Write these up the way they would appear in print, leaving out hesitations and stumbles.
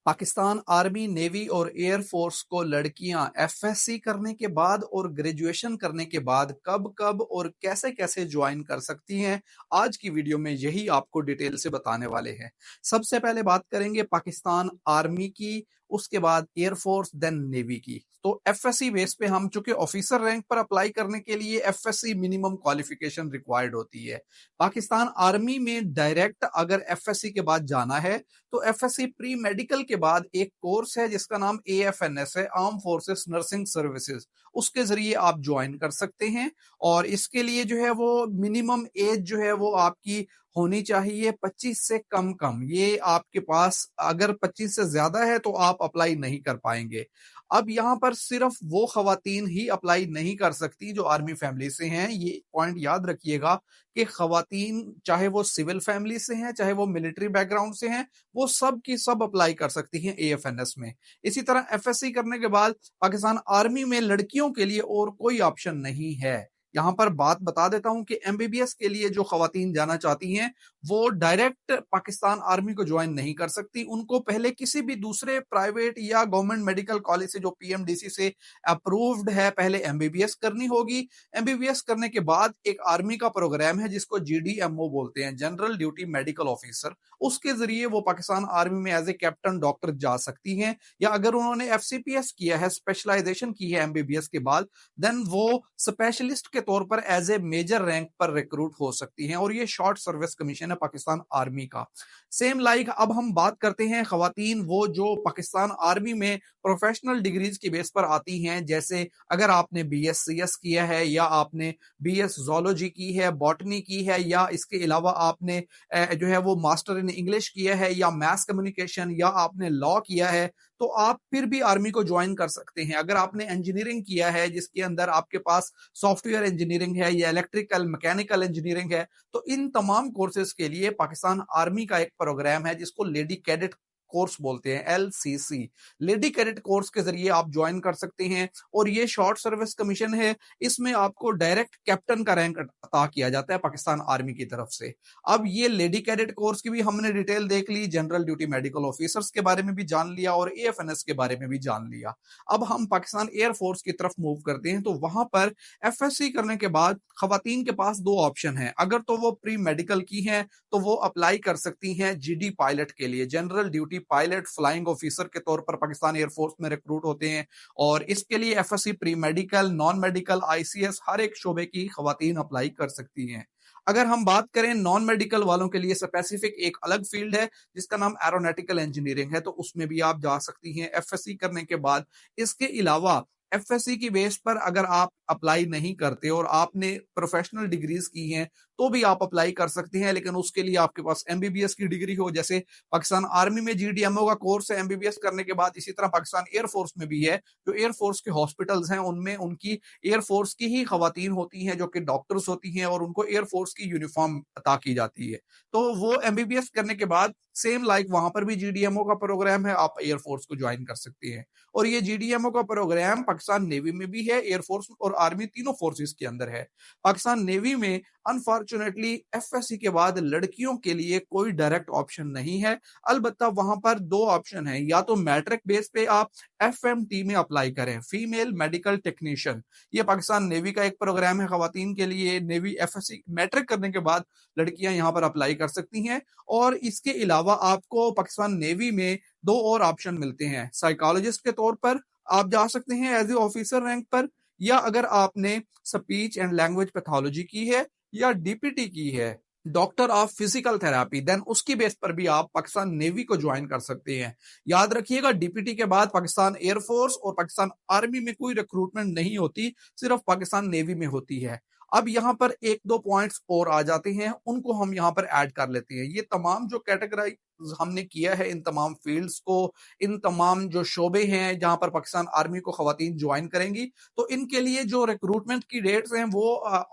Pakistan army, navy और air force को लड़कियां एफएससी करने के बाद और ग्रेजुएशन करने के बाद कब कब और कैसे कैसे ज्वाइन कर सकती हैं, आज की वीडियो में यही आपको डिटेल से बताने वाले हैं। सबसे पहले बात करेंगे पाकिस्तान आर्मी की, उसके बाद एयरफोर्स, देन नेवी की। तो एफएससी बेस पे हम चूंकि ऑफिसर रैंक पर अप्लाई करने के लिए एफएससी मिनिमम क्वालिफिकेशन रिक्वायर्ड होती है। पाकिस्तान आर्मी में डायरेक्ट अगर एफएससी के बाद जाना है तो एफएससी प्री मेडिकल के बाद एक कोर्स है जिसका नाम एएफएनएस है, आर्म फोर्सेस नर्सिंग सर्विसेज। उसके जरिए आप ज्वाइन कर सकते हैं और इसके लिए जो है वो मिनिमम एज जो है वो आपकी होनी चाहिए 25 से कम कम। ये आपके पास अगर 25 से ज्यादा है तो आप अप्लाई नहीं कर पाएंगे। अब यहाँ पर सिर्फ वो खवातीन ही अप्लाई नहीं कर सकती जो आर्मी फैमिली से हैं। ये पॉइंट याद रखिएगा कि खवातीन चाहे वो सिविल फैमिली से हैं चाहे वो मिलिट्री बैकग्राउंड से हैं, वो सब की सब अप्लाई कर सकती हैं एएफएनएस में। इसी तरह एफएससी करने के बाद पाकिस्तान आर्मी में लड़कियों के लिए और कोई ऑप्शन नहीं है। यहां पर बात बता देता हूं कि एमबीबीएस के लिए जो खवातीन जाना चाहती हैं वो डायरेक्ट पाकिस्तान आर्मी को ज्वाइन नहीं कर सकती। उनको पहले किसी भी दूसरे प्राइवेट या गवर्नमेंट मेडिकल कॉलेज से जो पीएमडीसी से अप्रूव्ड है पहले एमबीबीएस करनी होगी। एमबीबीएस करने के बाद एक आर्मी का प्रोग्राम है जिसको जीडीएमओ बोलते हैं, जनरल ड्यूटी मेडिकल ऑफिसर। उसके जरिए वो पाकिस्तान आर्मी में एज ए कैप्टन डॉक्टर जा सकती हैं, या अगर उन्होंने एफसीपीएस किया है, स्पेशलाइजेशन की है एमबीबीएस के बाद, देन वो स्पेशलिस्ट के तौर पर एज ए मेजर रैंक पर रिक्रूट हो सकती हैं। और ये शॉर्ट सर्विस कमीशन है पाकिस्तान आर्मी का। सेम लाइक अब हम बात करते हैं खवातीन वो जो पाकिस्तान आर्मी में प्रोफेशनल डिग्रीज की बेस पर आती हैं, जैसे अगर आपने बीएससीएस किया है या आपने बीएस जोलॉजी की है, बॉटनी की है, या इसके अलावा आपने जो है वो मास्टर इन इंग्लिश किया है या मैथ कम्युनिकेशन, या आपने लॉ किया है, तो आप फिर भी आर्मी को ज्वाइन कर सकते हैं। अगर आपने इंजीनियरिंग किया है जिसके अंदर आपके पास सॉफ्टवेयर इंजीनियरिंग है या इलेक्ट्रिकल मैकेनिकल इंजीनियरिंग है, तो इन तमाम कोर्सेज के लिए पाकिस्तान आर्मी का एक प्रोग्राम है जिसको लेडी कैडेट कोर्स बोलते हैं, एलसीसी। लेडी कैडेट कोर्स के जरिए आप ज्वाइन कर सकते हैं और ये शॉर्ट सर्विस कमीशन है। इसमें आपको डायरेक्ट कैप्टन का रैंक अता किया जाता है पाकिस्तान आर्मी की तरफ से। अब ये लेडी कैडेट कोर्स की भी हमने डिटेल देख ली, जनरल ड्यूटी मेडिकल ऑफिसर्स के बारे में भी जान लिया और एएफएनएस के बारे में भी जान लिया। अब हम पाकिस्तान एयरफोर्स की तरफ मूव करते हैं। तो वहां पर एफएससी करने के बाद खवातीन के पास दो ऑप्शन है। अगर तो वो प्री मेडिकल की हैं तो वो अप्लाई कर सकती हैं जीडी पायलट के लिए, general duty pilot flying officer के तौर पर पाकिस्तान एयरफोर्स में रिक्रूट होते हैं। और इसके लिए FSC pre medical, non medical, ICS हर एक शोबे की खवातीन अप्लाई कर सकती हैं। अगर हम बात करें नॉन मेडिकल वालों के लिए स्पेसिफिक एक अलग फील्ड है जिसका नाम एरोनॉटिकल इंजीनियरिंग है, तो उसमें भी आप जा सकती हैं एफएससी करने के बाद। इसके अलावा एफएससी की बेस पर अगर आप अप्लाई नहीं करते और आपने प्रोफेशनल डिग्रीज की हैं तो भी आप अप्लाई कर सकते हैं, लेकिन उसके लिए आपके पास एमबीबीएस की डिग्री हो। जैसे पाकिस्तान आर्मी में जीडीएमओ का कोर्स है एमबीबीएस करने के बाद, इसी तरह पाकिस्तान एयरफोर्स में भी है। जो एयरफोर्स के हॉस्पिटल्स हैं उनमें उनकी एयरफोर्स की ही खवातीन होती हैं जो कि डॉक्टर्स होती हैं और उनको एयरफोर्स की यूनिफॉर्म अता की जाती है। तो वो एमबीबीएस करने के बाद सेम लाइक वहां पर भी जीडीएमओ का प्रोग्राम है, आप एयरफोर्स को ज्वाइन कर सकते हैं। और ये जीडीएमओ का प्रोग्राम पाकिस्तान नेवी में भी है, एयरफोर्स और आर्मी तीनों फोर्सेस के अंदर है। पाकिस्तान नेवी में अनफॉर्चुनेटली एफएससी के बाद लड़कियों के लिए कोई डायरेक्ट ऑप्शन नहीं है। अलबत्ता वहां पर दो ऑप्शन है, या तो मैट्रिक बेस पे आप एफएमटी में अप्लाई करें, फीमेल मेडिकल टेक्नीशियन। ये पाकिस्तान नेवी का एक प्रोग्राम है खवातीन के लिए। नेवी एफएससी मैट्रिक करने के बाद लड़कियां यहां पर अप्लाई कर सकती हैं। और इसके अलावा आपको पाकिस्तान नेवी में दो और ऑप्शन मिलते हैं। साइकोलॉजिस्ट के तौर पर आप जा सकते हैं एज ए ऑफिसर रैंक पर, या अगर आपने स्पीच एंड लैंग्वेज पैथोलॉजी की है या डीपीटी की है, doctor of physical therapy, then उसकी बेस पर भी आप पाकिस्तान नेवी को ज्वाइन कर सकते हैं। याद रखिएगा डीपीटी के बाद पाकिस्तान एयरफोर्स और पाकिस्तान आर्मी में कोई रिक्रूटमेंट नहीं होती, सिर्फ पाकिस्तान नेवी में होती है। अब यहां पर एक दो पॉइंट्स और आ जाते हैं, उनको हम यहां पर ऐड कर लेते हैं। ये तमाम जो कैटेगराइज हमने किया है इन तमाम फील्ड्स को, इन तमाम जो शोबे हैं जहां पर पाकिस्तान आर्मी को खवातीन ज्वाइन करेंगी, तो इनके लिए जो रिक्रूटमेंट की डेट्स हैं वो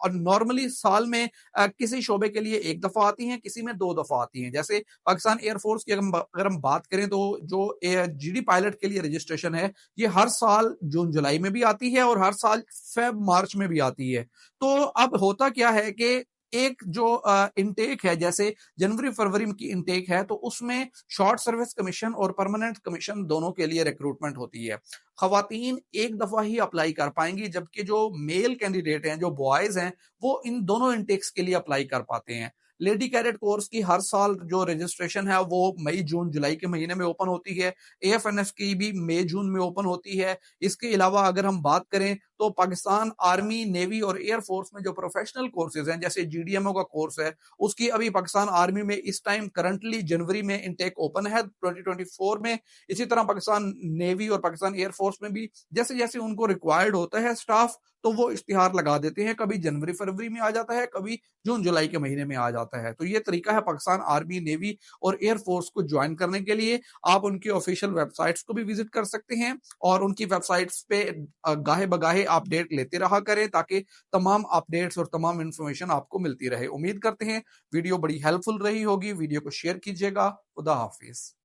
नॉर्मली साल में किसी शोबे के लिए एक दफा आती हैं, किसी में दो दफा आती हैं। जैसे पाकिस्तान एयरफोर्स की अगर हम बात करें तो जो जीडी पायलट के लिए रजिस्ट्रेशन है ये हर साल जून जुलाई में भी आती है और हर साल फेब मार्च में भी आती है। तो अब होता क्या है कि एक जो इनटेक है, जैसे जनवरी-फरवरी की इनटेक है, तो उसमें शॉर्ट सर्विस कमीशन और परमानेंट कमीशन दोनों के लिए रिक्रूटमेंट होती है। खवातीन एक दफ़ा ही अप्लाई कर पाएँगी, जबकि जो मेल कैंडिडेट हैं, जो बॉयज़ हैं, वो इन दोनों इनटेक्स के लिए अप्लाई कर पाते हैं। लेडी कैडेट कोर्स की हर साल जो रजिस्ट्रेशन है, वो मई, जून, जुलाई के महीने में ओपन होती है। एएफएनएफ की भी मई, जून में ओपन होती है। इसके अलावा अगर हम बात करें, तो पाकिस्तान आर्मी, नेवी और एयर फोर्स में जो प्रोफेशनल कोर्सेज़ हैं, जैसे जीडीएमओ का कोर्स है, उसकी अभी पाकिस्तान आर्मी में इस टाइम करंटली जनवरी में इनटेक ओपन है 2024 में। इसी तरह पाकिस्तान नेवी और पाकिस्तान एयर फोर्स में भी जैसे-जैसे उनको रिक्वायर्ड होता है स्टाफ, तो वो इश्तिहार लगा देते हैं। कभी जनवरी-फरवरी में आ जाता है, कभी जून-जुलाई के महीने में आ जाता है। तो ये तरीका है पाकिस्तान आर्मी, नेवी और एयर फोर्स को जॉइन करने के लिए। आप उनकी ऑफिशियल वेबसाइट्स को भी विजिट कर सकते हैं और उनकी वेबसाइट्स पे गाहे-बगाहे अपडेट लेते रहा करें, ताकि तमाम अपडेट्स और तमाम इन्फॉर्मेशन आपको मिलती रहे। उम्मीद करते हैं वीडियो बड़ी हेल्पफुल रही होगी। वीडियो को शेयर कीजिएगा। खुदा हाफिज़।